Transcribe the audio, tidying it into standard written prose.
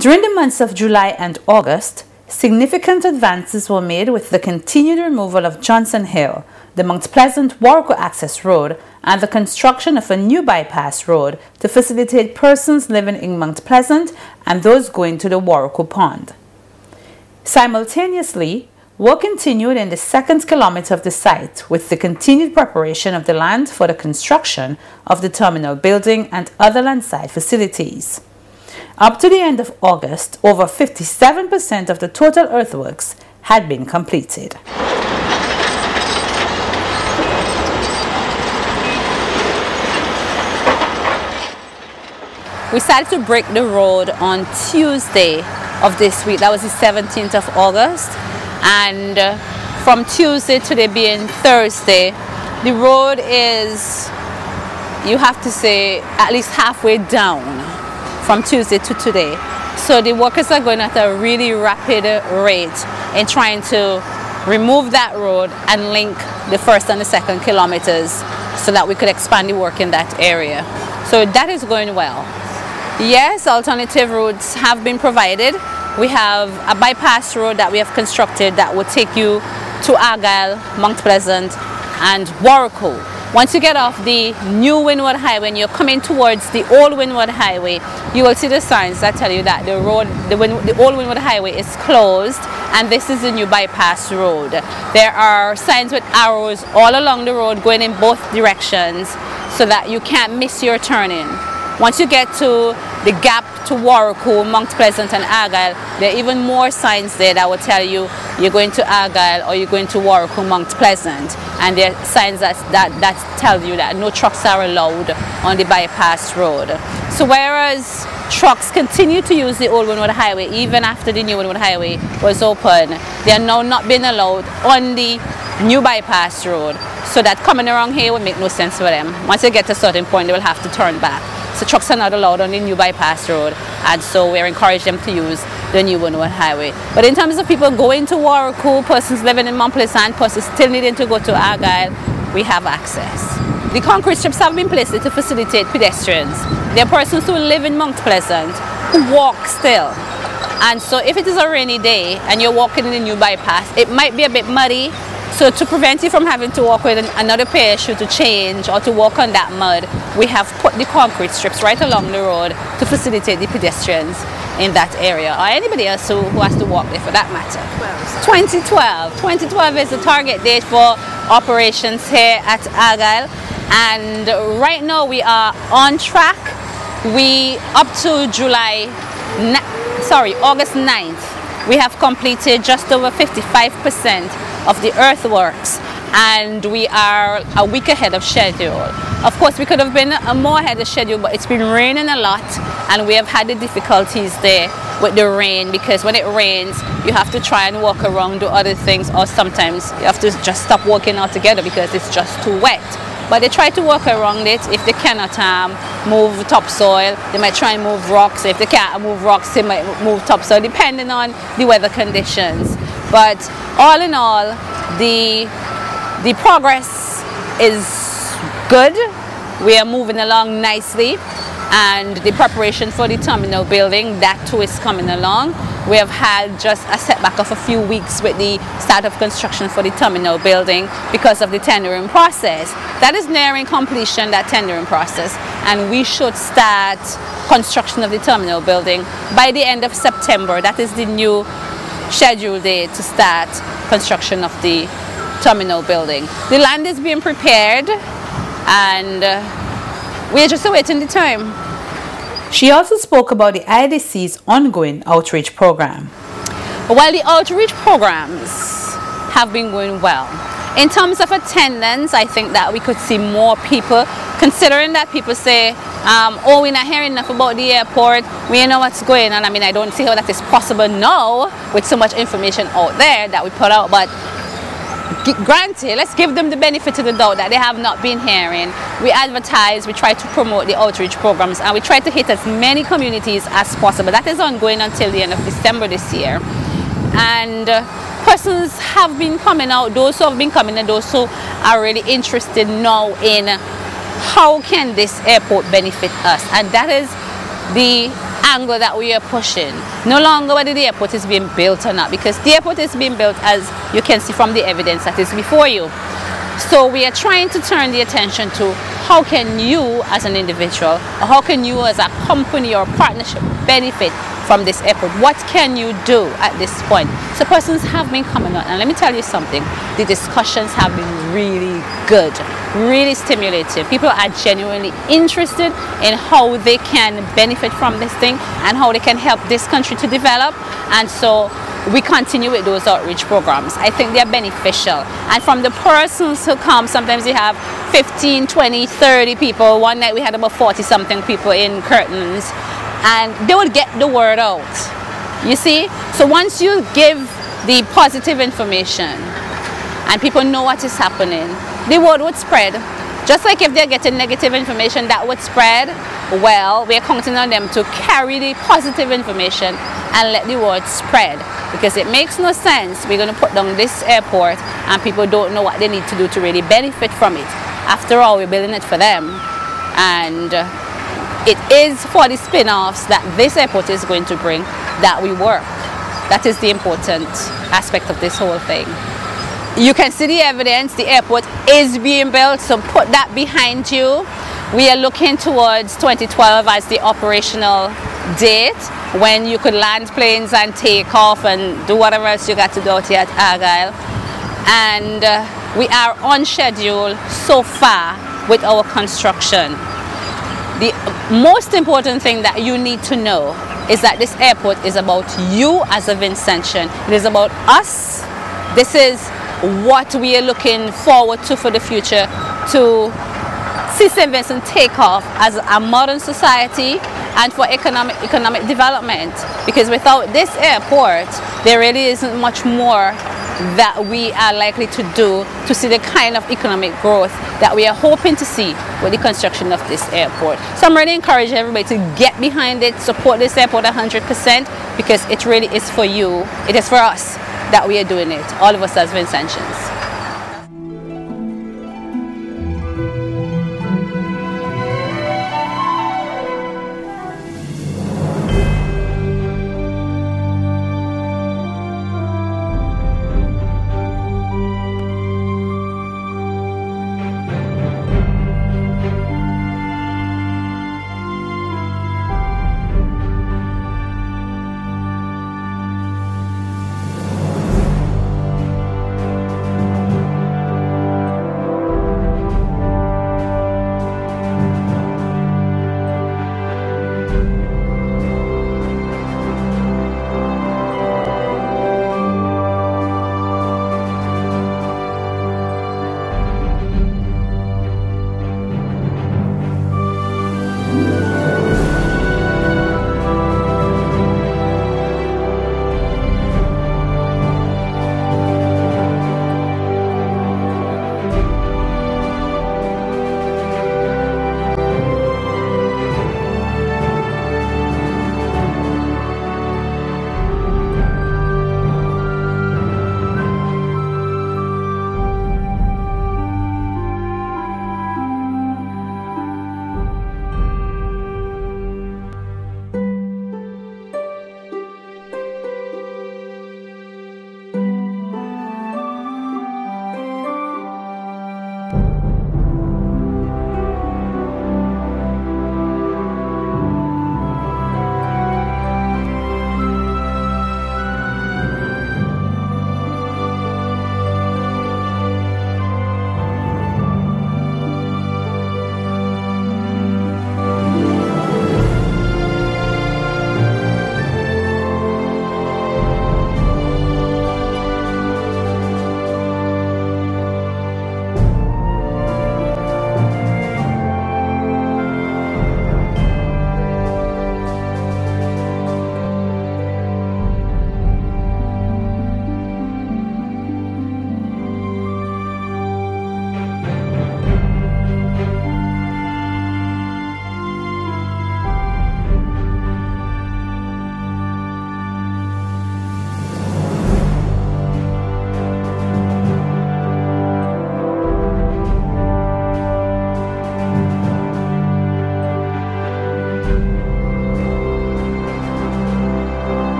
During the months of July and August, significant advances were made with the continued removal of Johnson Hill, the Mount Pleasant-Warwick Access Road, and the construction of a new bypass road to facilitate persons living in Mount Pleasant and those going to the Warwick Pond. Simultaneously, work continued in the second kilometer of the site with the continued preparation of the land for the construction of the terminal building and other landside facilities. Up to the end of August, over 57% of the total earthworks had been completed. We started to break the road on Tuesday of this week. That was the 17th of August. And from Tuesday to today being Thursday, the road is, you have to say, at least halfway down from Tuesday to today. So the workers are going at a really rapid rate in trying to remove that road and link the first and the second kilometers so that we could expand the work in that area. So that is going well. Yes, alternative routes have been provided. We have a bypass road that we have constructed that will take you to Argyle, Mount Pleasant and Warwick. Once you get off the new Windward Highway and you're coming towards the old Windward Highway, you will see the signs that tell you that the old Windward Highway is closed and this is the new bypass road. There are signs with arrows all along the road going in both directions so that you can't miss your turning. Once you get to the gap to Warwick, Mount Pleasant and Argyle, there are even more signs there that will tell you you're going to Argyle or you're going to Warwick, Mount Pleasant. And there are signs that tell you that no trucks are allowed on the bypass road. So whereas trucks continue to use the old Windward Highway even after the new Windward Highway was open, they are now not being allowed on the new bypass road. So that coming around here will make no sense for them. Once they get to a certain point, they will have to turn back. So trucks are not allowed on the new bypass road, and so we're encouraging them to use the new Windward Highway. But in terms of people going to Warwick, persons living in Mount Pleasant, persons still needing to go to Argyle, we have access. The concrete strips have been placed to facilitate pedestrians. There are persons who live in Mount Pleasant who walk still. And so if it is a rainy day and you're walking in the new bypass, it might be a bit muddy. So to prevent you from having to walk with another pair of shoes to change or to walk on that mud, we have put the concrete strips right along the road to facilitate the pedestrians in that area, or anybody else who has to walk there for that matter. 2012. 2012 is the target date for operations here at Argyle, and right now we are on track. We up to August 9th, we have completed just over 55% of the earthworks, and we are a week ahead of schedule. Of course, we could have been more ahead of schedule, but it's been raining a lot and we have had the difficulties there with the rain, because when it rains you have to try and walk around, do other things, or sometimes you have to just stop walking altogether because it's just too wet. But they try to work around it. If they cannot move topsoil, they might try and move rocks. If they can't move rocks, they might move topsoil, depending on the weather conditions. But all in all, the progress is good. We are moving along nicely, and the preparation for the terminal building, that too is coming along. We have had just a setback of a few weeks with the start of construction for the terminal building because of the tendering process. That is nearing completion, that tendering process, and we should start construction of the terminal building by the end of September. That is the new scheduled date to start construction of the terminal building. The land is being prepared and we're just awaiting the time. She also spoke about the IDC's ongoing outreach program. While the outreach programs have been going well, in terms of attendance, I think that we could see more people, considering that people say, oh, we're not hearing enough about the airport, we know what's going on. I mean, I don't see how that is possible now with so much information out there that we put out, but granted, let's give them the benefit of the doubt that they have not been hearing. We advertise, we try to promote the outreach programs, and we try to hit as many communities as possible. That is ongoing until the end of December this year. And persons have been coming out, those who have been coming and those who are really interested now in how can this airport benefit us. And that is the angle that we are pushing. No longer whether the airport is being built or not, because the airport is being built, as you can see from the evidence that is before you. So we are trying to turn the attention to how can you as an individual, or how can you as a company or partnership benefit from this airport? What can you do at this point? So persons have been coming on, and let me tell you something, the discussions have been really good, really stimulating. People are genuinely interested in how they can benefit from this thing and how they can help this country to develop. And so we continue with those outreach programs. I think they're beneficial. And from the persons who come, sometimes you have 15, 20, 30 people. One night we had about 40 something people in curtains, and they would get the word out. You see? So once you give the positive information and people know what is happening, the word would spread. Just like if they're getting negative information, that would spread. Well, we're counting on them to carry the positive information and let the word spread, because it makes no sense we're going to put down this airport and people don't know what they need to do to really benefit from it. After all, we're building it for them, and it is for the spin-offs that this airport is going to bring that we work. That is the important aspect of this whole thing. You can see the evidence. The airport is being built, so put that behind you. We are looking towards 2012 as the operational date when you could land planes and take off and do whatever else you got to do out here at Argyle. And we are on schedule so far with our construction. The most important thing that you need to know is that this airport is about you as a Vincentian. It is about us. This is what we are looking forward to for the future, to see St. Vincent take off as a modern society and for economic development. Because without this airport, there really isn't much more that we are likely to do to see the kind of economic growth that we are hoping to see with the construction of this airport. So I'm really encouraging everybody to get behind it, support this airport 100%, because it really is for you. It is for us that we are doing it, all of us as Vincentians.